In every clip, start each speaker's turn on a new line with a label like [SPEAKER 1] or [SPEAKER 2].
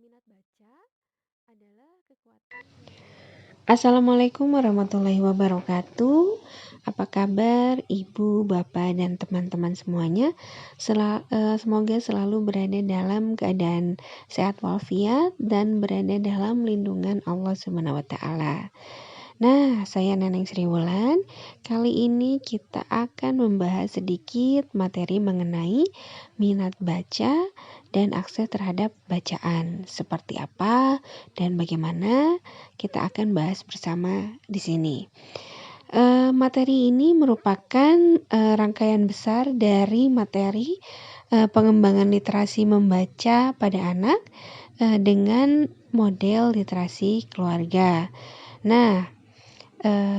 [SPEAKER 1] Minat baca adalah kekuatan yang
[SPEAKER 2] Assalamualaikum warahmatullahi wabarakatuh. Apa kabar Ibu, Bapak, dan teman-teman semuanya? Semoga selalu berada dalam keadaan sehat walafiat dan berada dalam lindungan Allah Subhanahu wa taala. Nah, saya Neneng Sri Wulan. Kali ini kita akan membahas sedikit materi mengenai minat baca dan akses terhadap bacaan. Seperti apa dan bagaimana kita akan bahas bersama di sini. Materi ini merupakan rangkaian besar dari materi pengembangan literasi membaca pada anak dengan model literasi keluarga. Nah,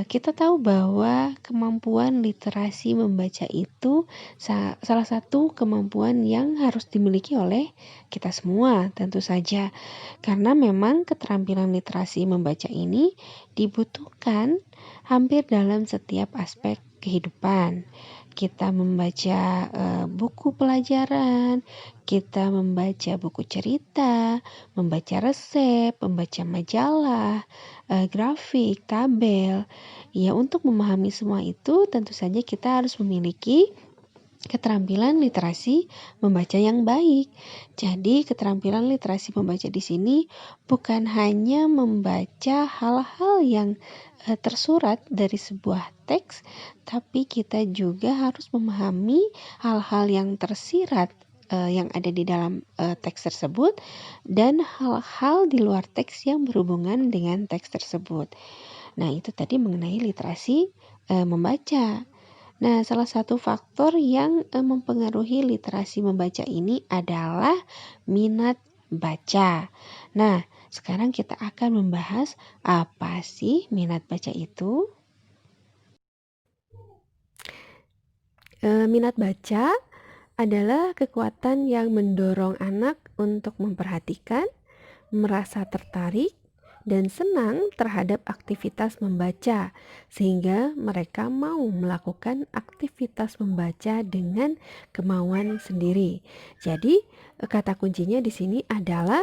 [SPEAKER 2] kita tahu bahwa kemampuan literasi membaca itu salah satu kemampuan yang harus dimiliki oleh kita semua tentu saja. Karena memang keterampilan literasi membaca ini dibutuhkan hampir dalam setiap aspek kehidupan. Kita membaca buku pelajaran, kita membaca buku cerita, membaca resep, membaca majalah, grafik, tabel. Ya, untuk memahami semua itu tentu saja kita harus memiliki keterampilan literasi membaca yang baik. Jadi, keterampilan literasi membaca di sini bukan hanya membaca hal-hal yang tersurat dari sebuah teks, tapi kita juga harus memahami hal-hal yang tersirat yang ada di dalam teks tersebut dan hal-hal di luar teks yang berhubungan dengan teks tersebut. Nah, itu tadi mengenai literasi membaca. Nah, salah satu faktor yang mempengaruhi literasi membaca ini adalah minat baca. Nah, sekarang kita akan membahas apa sih minat baca itu.
[SPEAKER 1] minat baca adalah kekuatan yang mendorong anak untuk memperhatikan, merasa tertarik, dan senang terhadap aktivitas membaca, sehingga mereka mau melakukan aktivitas membaca dengan kemauan sendiri. Jadi, kata kuncinya di sini adalah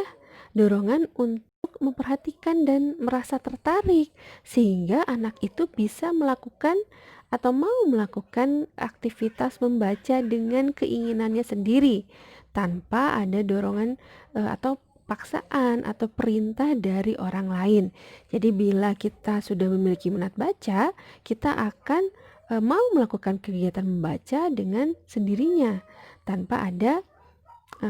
[SPEAKER 1] dorongan untuk memperhatikan dan merasa tertarik, sehingga anak itu bisa melakukan atau mau melakukan aktivitas membaca dengan keinginannya sendiri tanpa ada dorongan atau paksaan atau perintah dari orang lain. Jadi bila kita sudah memiliki minat baca, kita akan mau melakukan kegiatan membaca dengan sendirinya tanpa ada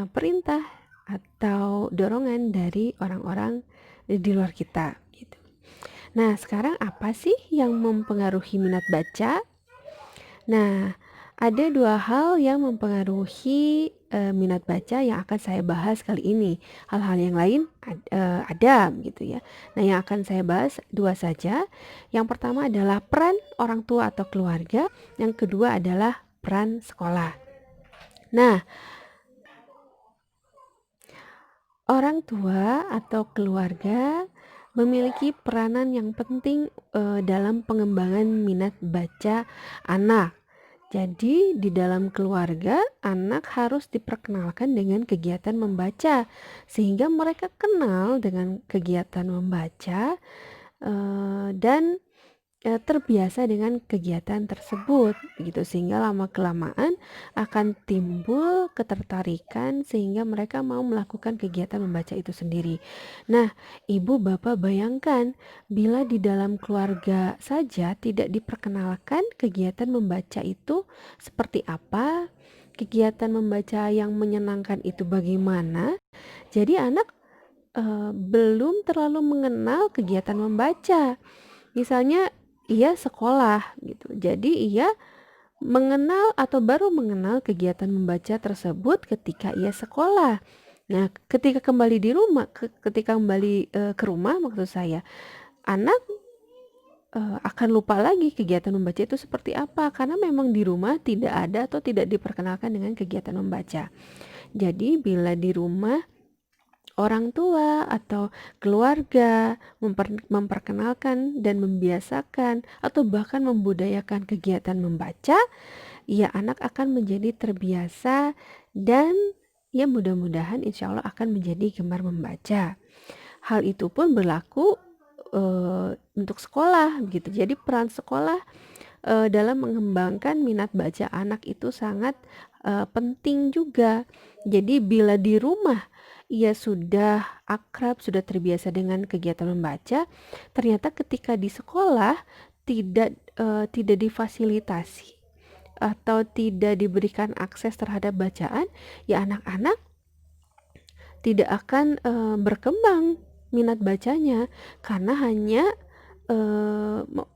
[SPEAKER 1] perintah atau dorongan dari orang-orang di luar kita gitu. Nah, sekarang apa sih yang mempengaruhi minat baca? Nah, ada dua hal yang mempengaruhi minat baca yang akan saya bahas kali ini. Hal-hal yang lain ada gitu ya. Nah, yang akan saya bahas dua saja. Yang pertama adalah peran orang tua atau keluarga. Yang kedua adalah peran sekolah. Nah, orang tua atau keluarga memiliki peranan yang penting dalam pengembangan minat baca anak. Jadi, di dalam keluarga, anak harus diperkenalkan dengan kegiatan membaca, sehingga mereka kenal dengan kegiatan membaca dan terbiasa dengan kegiatan tersebut gitu, sehingga lama-kelamaan akan timbul ketertarikan sehingga mereka mau melakukan kegiatan membaca itu sendiri. Nah, ibu bapak bayangkan bila di dalam keluarga saja tidak diperkenalkan kegiatan membaca itu seperti apa, kegiatan membaca yang menyenangkan itu bagaimana, jadi anak belum terlalu mengenal kegiatan membaca. Misalnya ia sekolah gitu. Jadi ia mengenal atau baru mengenal kegiatan membaca tersebut ketika ia sekolah. Nah, ketika kembali di rumah, ketika kembali ke rumah maksud saya, anak akan lupa lagi kegiatan membaca itu seperti apa karena memang di rumah tidak ada atau tidak diperkenalkan dengan kegiatan membaca. Jadi bila di rumah orang tua atau keluarga memperkenalkan dan membiasakan atau bahkan membudayakan kegiatan membaca, ya anak akan menjadi terbiasa dan ya mudah-mudahan insya Allah akan menjadi gemar membaca. Hal itu pun berlaku untuk sekolah gitu. Jadi peran sekolah dalam mengembangkan minat baca anak itu sangat penting juga. Jadi bila di rumah ia sudah akrab, sudah terbiasa dengan kegiatan membaca, ternyata ketika di sekolah tidak difasilitasi atau tidak diberikan akses terhadap bacaan, ya anak-anak tidak akan berkembang minat bacanya karena hanya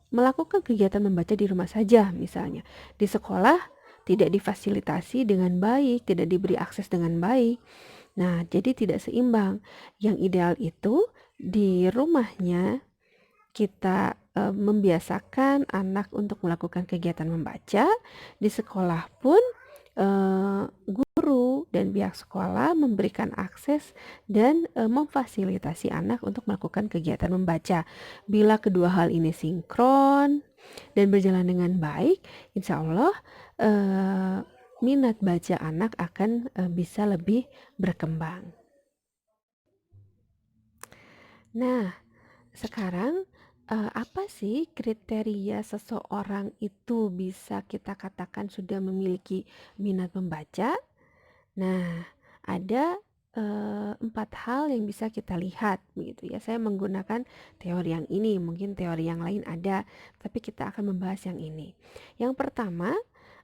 [SPEAKER 1] melakukan kegiatan membaca di rumah saja misalnya. Di sekolah tidak difasilitasi dengan baik, tidak diberi akses dengan baik. Nah, jadi tidak seimbang. Yang ideal itu di rumahnya kita membiasakan anak untuk melakukan kegiatan membaca, di sekolah pun guru dan pihak sekolah memberikan akses dan memfasilitasi anak untuk melakukan kegiatan membaca. Bila kedua hal ini sinkron dan berjalan dengan baik, insya Allah minat baca anak akan bisa lebih berkembang. Nah, sekarang apa sih kriteria seseorang itu bisa kita katakan sudah memiliki minat membaca? Nah, ada 4 hal yang bisa kita lihat begitu ya. Saya menggunakan teori yang ini, mungkin teori yang lain ada, tapi kita akan membahas yang ini. Yang pertama,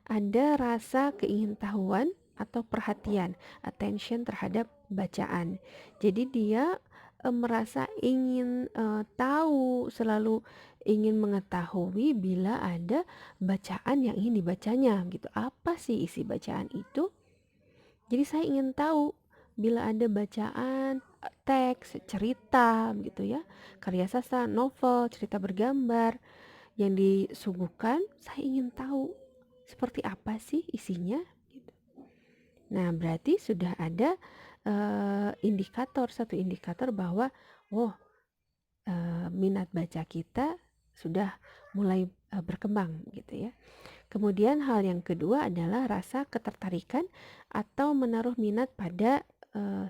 [SPEAKER 1] ada rasa keingintahuan atau perhatian, attention terhadap bacaan. Jadi dia merasa ingin tahu, selalu ingin mengetahui bila ada bacaan yang ingin dibacanya gitu. Apa sih isi bacaan itu? Jadi saya ingin tahu bila ada bacaan, teks, cerita gitu ya, karya sastra, novel, cerita bergambar yang disuguhkan, saya ingin tahu seperti apa sih isinya gitu. Nah, berarti sudah ada satu indikator bahwa oh, minat baca kita sudah mulai berkembang gitu ya. Kemudian hal yang kedua adalah rasa ketertarikan atau menaruh minat pada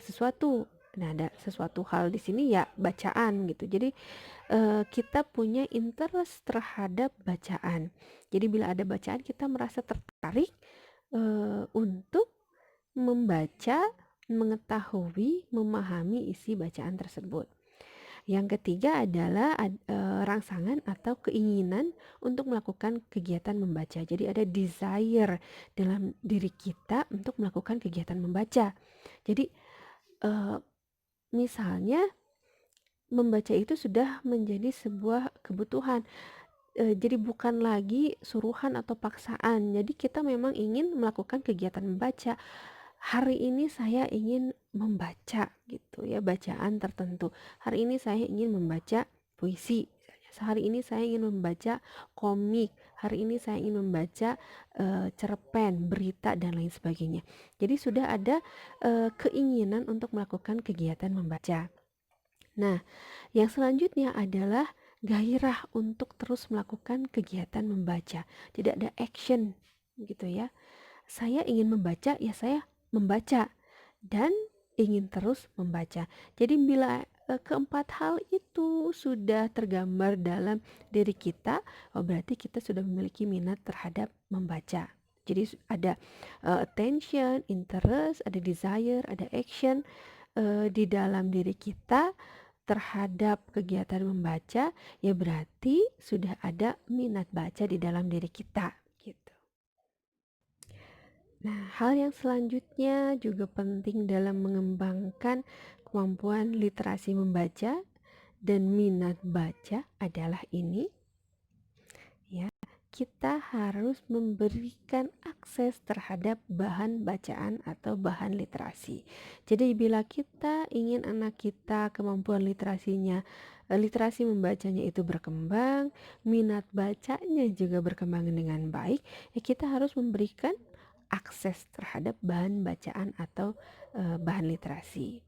[SPEAKER 1] sesuatu. Nah, ada sesuatu hal di sini ya bacaan gitu. Jadi kita punya interest terhadap bacaan. Jadi bila ada bacaan kita merasa tertarik untuk membaca, mengetahui, memahami isi bacaan tersebut. Yang ketiga adalah rangsangan atau keinginan untuk melakukan kegiatan membaca. Jadi ada desire dalam diri kita untuk melakukan kegiatan membaca. Jadi misalnya membaca itu sudah menjadi sebuah kebutuhan. Jadi bukan lagi suruhan atau paksaan. Jadi kita memang ingin melakukan kegiatan membaca. Hari ini saya ingin membaca gitu ya, bacaan tertentu. Hari ini saya ingin membaca puisi. Hari ini saya ingin membaca komik. Hari ini saya ingin membaca cerpen, berita dan lain sebagainya. Jadi sudah ada keinginan untuk melakukan kegiatan membaca. Nah, yang selanjutnya adalah gairah untuk terus melakukan kegiatan membaca. Jadi ada action gitu ya. Saya ingin membaca, ya saya membaca dan ingin terus membaca. Jadi bila keempat hal itu sudah tergambar dalam diri kita, berarti kita sudah memiliki minat terhadap membaca. Jadi ada attention, interest, ada desire, ada action di dalam diri kita terhadap kegiatan membaca, ya berarti sudah ada minat baca di dalam diri kita gitu. Nah, hal yang selanjutnya juga penting dalam mengembangkan kemampuan literasi membaca dan minat baca adalah ini ya, kita harus memberikan akses terhadap bahan bacaan atau bahan literasi. Jadi bila kita ingin anak kita kemampuan literasi membacanya itu berkembang, minat bacanya juga berkembang dengan baik, ya kita harus memberikan akses terhadap bahan bacaan atau bahan literasi.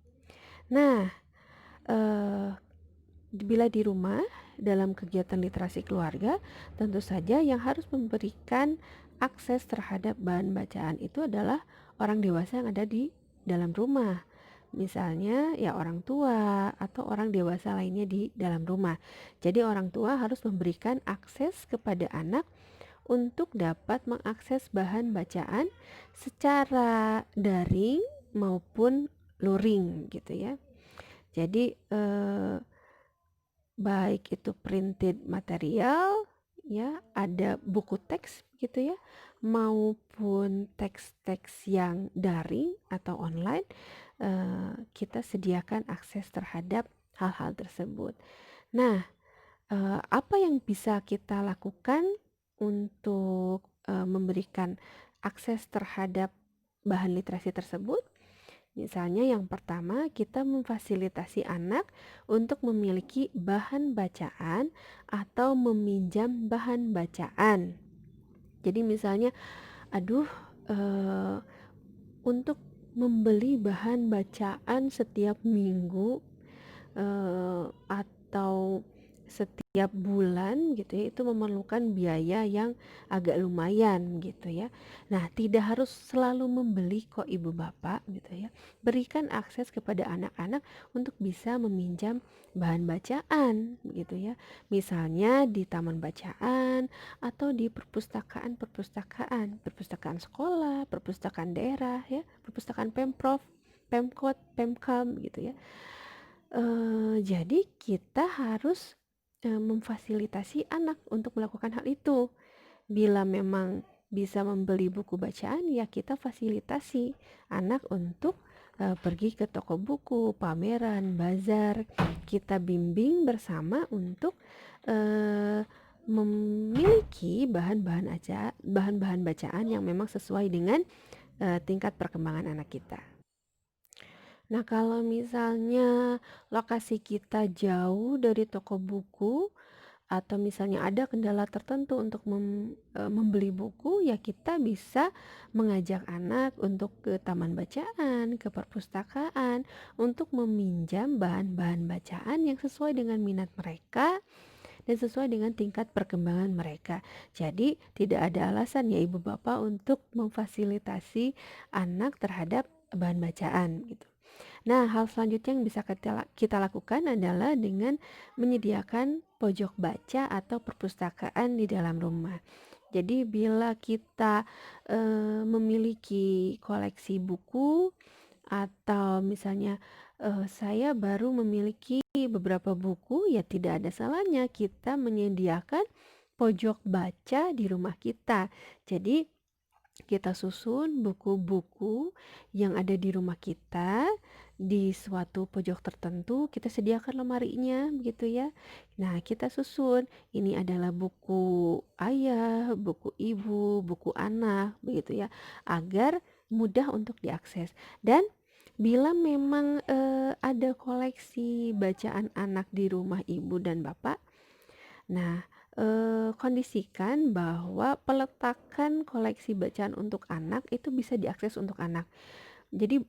[SPEAKER 1] Nah, bila di rumah dalam kegiatan literasi keluarga, tentu saja yang harus memberikan akses terhadap bahan bacaan itu adalah orang dewasa yang ada di dalam rumah. Misalnya ya orang tua atau orang dewasa lainnya di dalam rumah. Jadi orang tua harus memberikan akses kepada anak untuk dapat mengakses bahan bacaan secara daring maupun luring gitu ya. Jadi baik itu printed material ya, ada buku teks gitu ya, maupun teks-teks yang daring atau online, kita sediakan akses terhadap hal-hal tersebut. Nah, apa yang bisa kita lakukan untuk memberikan akses terhadap bahan literasi tersebut? Misalnya yang pertama, kita memfasilitasi anak untuk memiliki bahan bacaan atau meminjam bahan bacaan. Jadi misalnya, aduh, eh, untuk membeli bahan bacaan setiap minggu atau setiap bulan gitu ya, itu memerlukan biaya yang agak lumayan gitu ya. Nah, tidak harus selalu membeli kok ibu bapak gitu ya. Berikan akses kepada anak-anak untuk bisa meminjam bahan bacaan gitu ya. Misalnya di taman bacaan atau di perpustakaan sekolah, perpustakaan daerah ya, perpustakaan Pemprov, Pemkot, Pemkam gitu ya. Jadi kita harus memfasilitasi anak untuk melakukan hal itu. Bila memang bisa membeli buku bacaan, ya kita fasilitasi anak untuk pergi ke toko buku, pameran, bazar. Kita bimbing bersama untuk memiliki bahan-bahan bacaan yang memang sesuai dengan tingkat perkembangan anak kita. Nah, kalau misalnya lokasi kita jauh dari toko buku atau misalnya ada kendala tertentu untuk membeli buku, ya kita bisa mengajak anak untuk ke taman bacaan, ke perpustakaan untuk meminjam bahan-bahan bacaan yang sesuai dengan minat mereka dan sesuai dengan tingkat perkembangan mereka. Jadi, tidak ada alasan ya ibu bapak untuk memfasilitasi anak terhadap bahan bacaan gitu. Nah, hal selanjutnya yang bisa kita lakukan adalah dengan menyediakan pojok baca atau perpustakaan di dalam rumah. Jadi bila kita memiliki koleksi buku atau misalnya saya baru memiliki beberapa buku, ya tidak ada salahnya kita menyediakan pojok baca di rumah kita. Jadi kita susun buku-buku yang ada di rumah kita di suatu pojok tertentu, kita sediakan lemarinya gitu ya. Nah, kita susun ini adalah buku ayah, buku ibu, buku anak begitu ya, agar mudah untuk diakses. Dan bila memang ada koleksi bacaan anak di rumah ibu dan bapak, nah, kondisikan bahwa peletakan koleksi bacaan untuk anak itu bisa diakses untuk anak. Jadi,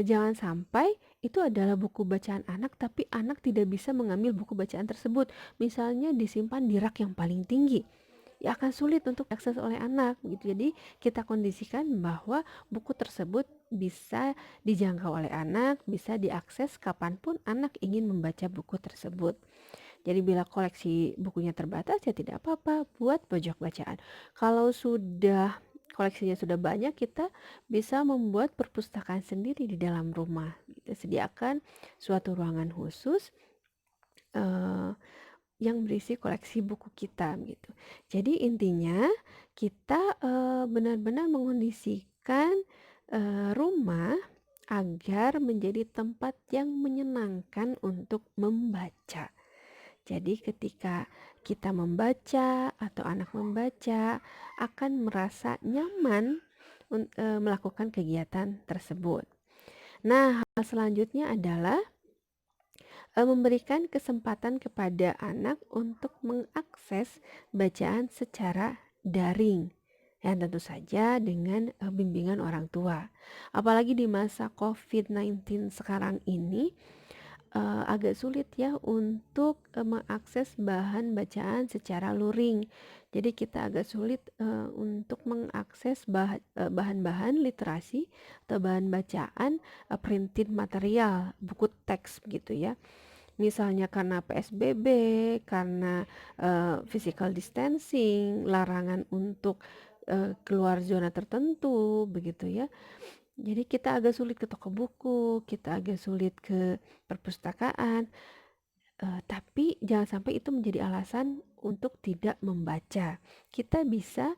[SPEAKER 1] jangan sampai itu adalah buku bacaan anak, tapi anak tidak bisa mengambil buku bacaan tersebut. Misalnya disimpan di rak yang paling tinggi, ya akan sulit untuk diakses oleh anak gitu. Jadi, kita kondisikan bahwa buku tersebut bisa dijangkau oleh anak, bisa diakses kapanpun anak ingin membaca buku tersebut. Jadi bila koleksi bukunya terbatas ya tidak apa-apa, buat pojok bacaan. Kalau sudah koleksinya sudah banyak, kita bisa membuat perpustakaan sendiri di dalam rumah. Kita sediakan suatu ruangan khusus yang berisi koleksi buku kita gitu. Jadi intinya kita benar-benar mengondisikan rumah agar menjadi tempat yang menyenangkan untuk membaca. Jadi ketika kita membaca atau anak membaca akan merasa nyaman melakukan kegiatan tersebut. Nah, hal selanjutnya adalah memberikan kesempatan kepada anak untuk mengakses bacaan secara daring. Dan tentu saja dengan bimbingan orang tua. Apalagi di masa COVID-19 sekarang ini, agak sulit ya untuk mengakses bahan bacaan secara luring. Jadi kita agak sulit untuk mengakses bahan-bahan literasi atau bahan bacaan printed material, buku teks gitu ya. Misalnya karena PSBB, karena physical distancing, larangan untuk keluar zona tertentu begitu ya. Jadi kita agak sulit ke toko buku, kita agak sulit ke perpustakaan, tapi jangan sampai itu menjadi alasan untuk tidak membaca. Kita bisa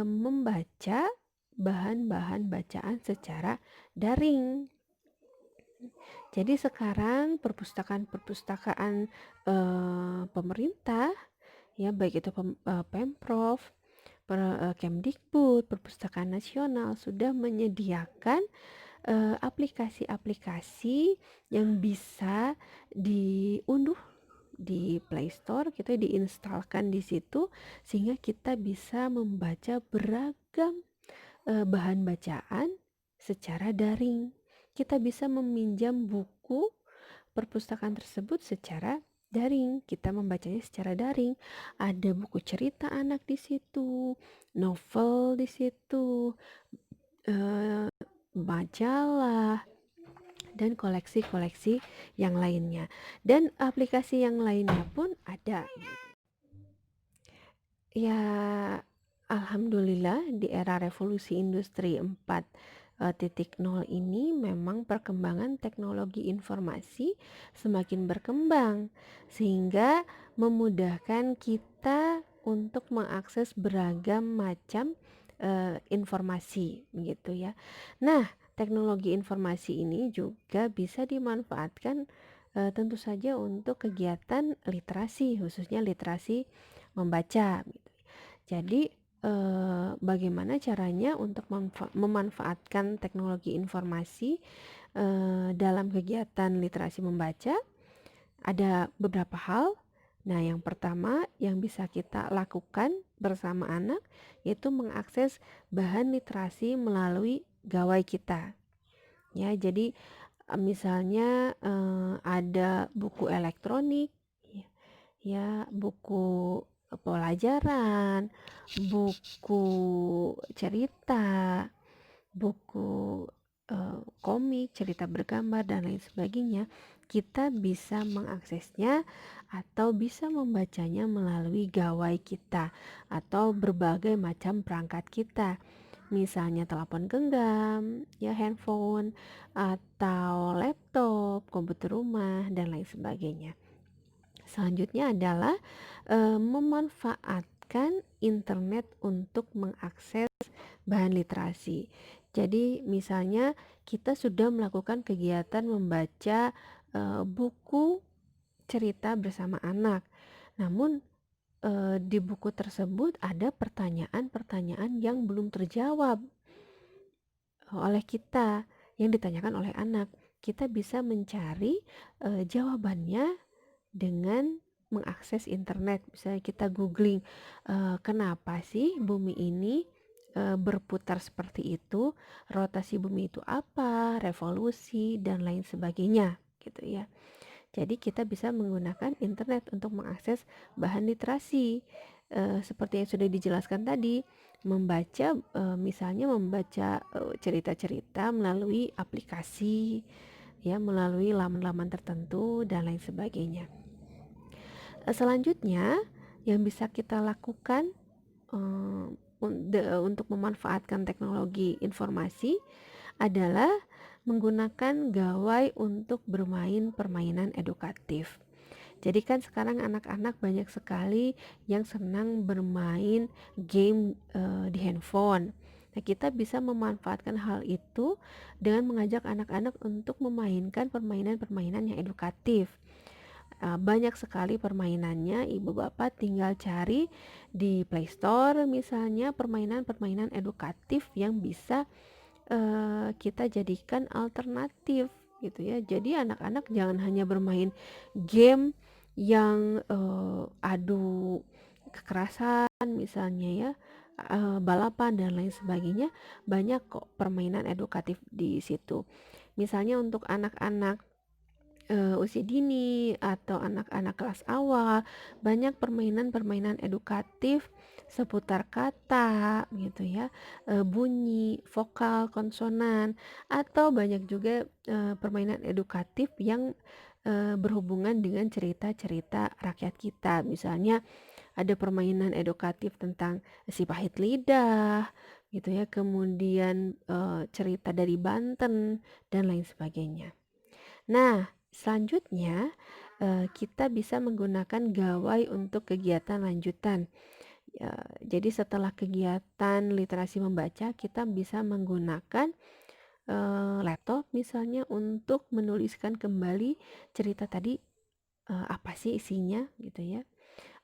[SPEAKER 1] membaca bahan-bahan bacaan secara daring. Jadi sekarang perpustakaan-perpustakaan pemerintah ya baik itu Pemprov, Kemdikbud, Perpustakaan Nasional sudah menyediakan aplikasi-aplikasi yang bisa diunduh di Play Store, kita diinstalkan di situ sehingga kita bisa membaca beragam bahan bacaan secara daring. Kita bisa meminjam buku perpustakaan tersebut secara daring. Kita membacanya secara daring. Ada buku cerita anak di situ, novel di situ, majalah, dan koleksi-koleksi yang lainnya. Dan aplikasi yang lainnya pun ada. Ya, alhamdulillah di era revolusi industri 4.0 ini memang perkembangan teknologi informasi semakin berkembang sehingga memudahkan kita untuk mengakses beragam macam informasi gitu ya. Nah, teknologi informasi ini juga bisa dimanfaatkan tentu saja untuk kegiatan literasi, khususnya literasi membaca. Jadi bagaimana caranya untuk memanfaatkan teknologi informasi dalam kegiatan literasi membaca? Ada beberapa hal. Nah, yang pertama yang bisa kita lakukan bersama anak yaitu mengakses bahan literasi melalui gawai kita. Ya, jadi misalnya ada buku elektronik, ya buku pelajaran, buku cerita, buku komik, cerita bergambar dan lain sebagainya, kita bisa mengaksesnya atau bisa membacanya melalui gawai kita atau berbagai macam perangkat kita. Misalnya telepon genggam, ya handphone, atau laptop, komputer rumah dan lain sebagainya. Selanjutnya adalah memanfaatkan internet untuk mengakses bahan literasi. Jadi misalnya kita sudah melakukan kegiatan membaca buku cerita bersama anak. Namun di buku tersebut ada pertanyaan-pertanyaan yang belum terjawab oleh kita yang ditanyakan oleh anak. Kita bisa mencari jawabannya dengan mengakses internet. Misalnya kita googling kenapa sih bumi ini berputar seperti itu, rotasi bumi itu apa, revolusi dan lain sebagainya gitu ya. Jadi kita bisa menggunakan internet untuk mengakses bahan literasi seperti yang sudah dijelaskan tadi, membaca misalnya membaca cerita-cerita melalui aplikasi ya, melalui laman-laman tertentu dan lain sebagainya. Selanjutnya yang bisa kita lakukan untuk memanfaatkan teknologi informasi adalah menggunakan gawai untuk bermain permainan edukatif. Jadi kan sekarang anak-anak banyak sekali yang senang bermain game di handphone. Nah, kita bisa memanfaatkan hal itu dengan mengajak anak-anak untuk memainkan permainan-permainan yang edukatif. Banyak sekali permainannya, ibu bapak tinggal cari di Play Store misalnya permainan-permainan edukatif yang bisa kita jadikan alternatif gitu ya. Jadi anak-anak jangan hanya bermain game yang adu kekerasan misalnya ya, balapan dan lain sebagainya. Banyak kok permainan edukatif di situ. Misalnya untuk anak-anak usia dini atau anak-anak kelas awal, banyak permainan-permainan edukatif seputar kata gitu ya, bunyi, vokal, konsonan, atau banyak juga, permainan edukatif yang, berhubungan dengan cerita-cerita rakyat kita. Misalnya ada permainan edukatif tentang si pahit lidah gitu ya, kemudian, cerita dari Banten dan lain sebagainya. Nah, selanjutnya, kita bisa menggunakan gawai untuk kegiatan lanjutan. Jadi setelah kegiatan literasi membaca, kita bisa menggunakan, laptop misalnya untuk menuliskan kembali cerita tadi, apa sih isinya gitu ya,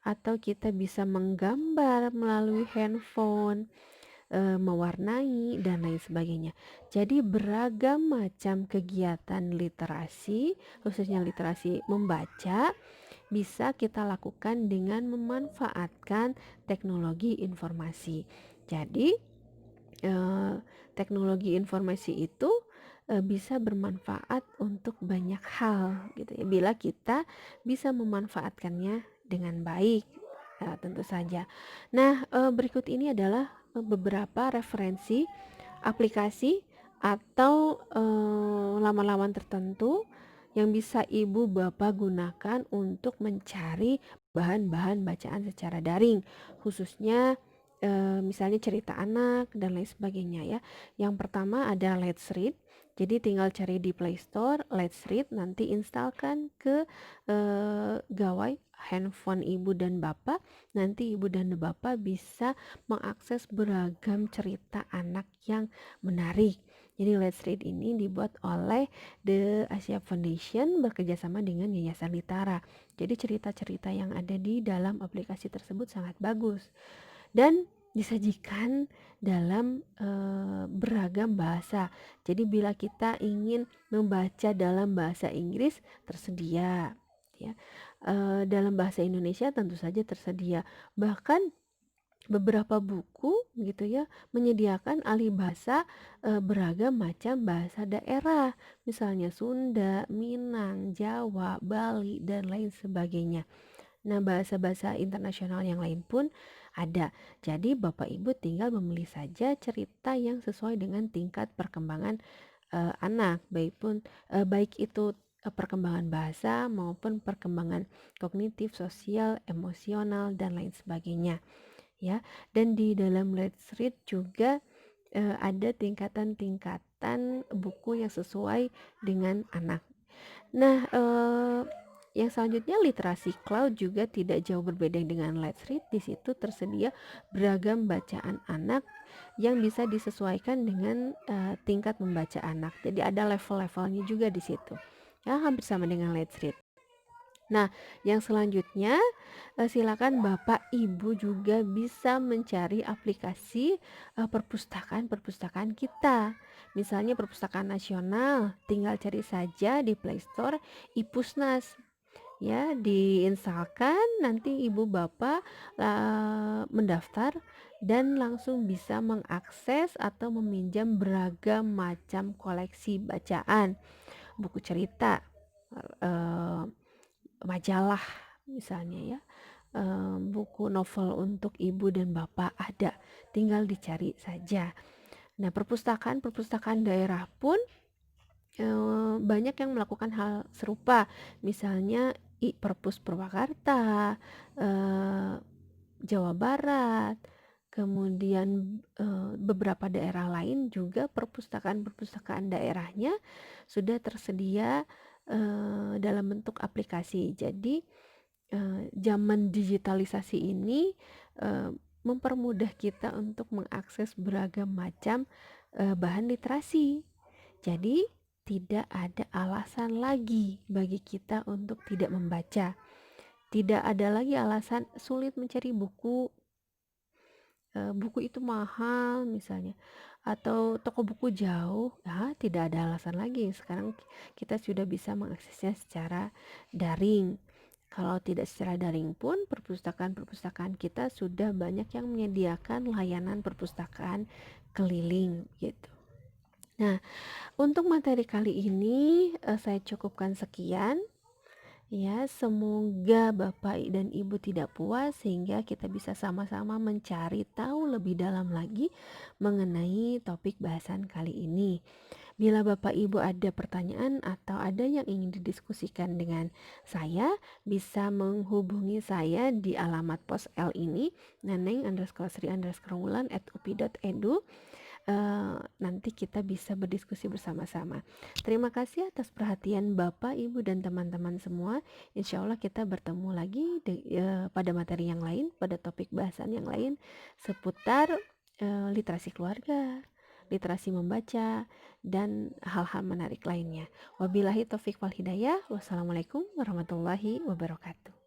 [SPEAKER 1] atau kita bisa menggambar melalui handphone, mewarnai, dan lain sebagainya. Jadi beragam macam kegiatan literasi, khususnya literasi membaca, bisa kita lakukan dengan memanfaatkan teknologi informasi. Jadi, eh, teknologi informasi itu bisa bermanfaat untuk banyak hal gitu ya. Bila kita bisa memanfaatkannya dengan baik, tentu saja. Nah, berikut ini adalah beberapa referensi aplikasi atau laman-laman tertentu yang bisa ibu bapak gunakan untuk mencari bahan-bahan bacaan secara daring, khususnya misalnya cerita anak dan lain sebagainya ya. Yang pertama ada Let's Read. Jadi tinggal cari di Play Store Let's Read, nanti instalkan ke gawai handphone ibu dan bapak. Nanti ibu dan bapak bisa mengakses beragam cerita anak yang menarik. Jadi Let's Read ini dibuat oleh The Asia Foundation bekerjasama dengan Yayasan Litara. Jadi cerita-cerita yang ada di dalam aplikasi tersebut sangat bagus dan disajikan dalam beragam bahasa. Jadi bila kita ingin membaca dalam bahasa Inggris tersedia, ya. Dalam bahasa Indonesia tentu saja tersedia. Bahkan beberapa buku gitu ya menyediakan alih bahasa beragam macam bahasa daerah, misalnya Sunda, Minang, Jawa, Bali, dan lain sebagainya. Nah, bahasa-bahasa internasional yang lain pun ada. Jadi, Bapak Ibu tinggal memilih saja cerita yang sesuai dengan tingkat perkembangan anak, baik itu perkembangan bahasa maupun perkembangan kognitif, sosial, emosional, dan lain sebagainya. Ya, dan di dalam Let's Read juga ada tingkatan-tingkatan buku yang sesuai dengan anak. Nah, yang selanjutnya literasi cloud juga tidak jauh berbeda dengan Let's Read. Di situ tersedia beragam bacaan anak yang bisa disesuaikan dengan tingkat membaca anak. Jadi ada level-levelnya juga di situ. Ya, hampir sama dengan Let's Read. Nah, yang selanjutnya silakan Bapak Ibu juga bisa mencari aplikasi perpustakaan-perpustakaan kita. Misalnya perpustakaan nasional, tinggal cari saja di Play Store iPusnas. Ya, diinstalkan, nanti ibu bapak mendaftar dan langsung bisa mengakses atau meminjam beragam macam koleksi bacaan, buku cerita, eh, majalah misalnya ya, buku novel untuk ibu dan bapak ada, tinggal dicari saja. Nah, perpustakaan daerah pun banyak yang melakukan hal serupa, misalnya Perpus Purwakarta, Jawa Barat, kemudian beberapa daerah lain juga perpustakaan-perpustakaan daerahnya sudah tersedia dalam bentuk aplikasi. Jadi zaman digitalisasi ini mempermudah kita untuk mengakses beragam macam bahan literasi. Jadi tidak ada alasan lagi bagi kita untuk tidak membaca. Tidak ada lagi alasan sulit mencari buku, buku itu mahal misalnya, atau toko buku jauh. Ya, tidak ada alasan lagi. Sekarang kita sudah bisa mengaksesnya secara daring. Kalau tidak secara daring pun, perpustakaan-perpustakaan kita sudah banyak yang menyediakan layanan perpustakaan keliling gitu. Nah, untuk materi kali ini saya cukupkan sekian. Ya, semoga Bapak dan Ibu tidak puas sehingga kita bisa sama-sama mencari tahu lebih dalam lagi mengenai topik bahasan kali ini. Bila Bapak Ibu ada pertanyaan atau ada yang ingin didiskusikan dengan saya, bisa menghubungi saya di alamat pos L ini, neneng_sri_wulan@upi.edu. Nanti kita bisa berdiskusi bersama-sama. Terima kasih atas perhatian Bapak, Ibu, dan teman-teman semua. Insya Allah kita bertemu lagi pada materi yang lain, pada topik bahasan yang lain seputar literasi keluarga, literasi membaca, dan hal-hal menarik lainnya. Wabillahi taufik wal hidayah. Wassalamualaikum warahmatullahi wabarakatuh.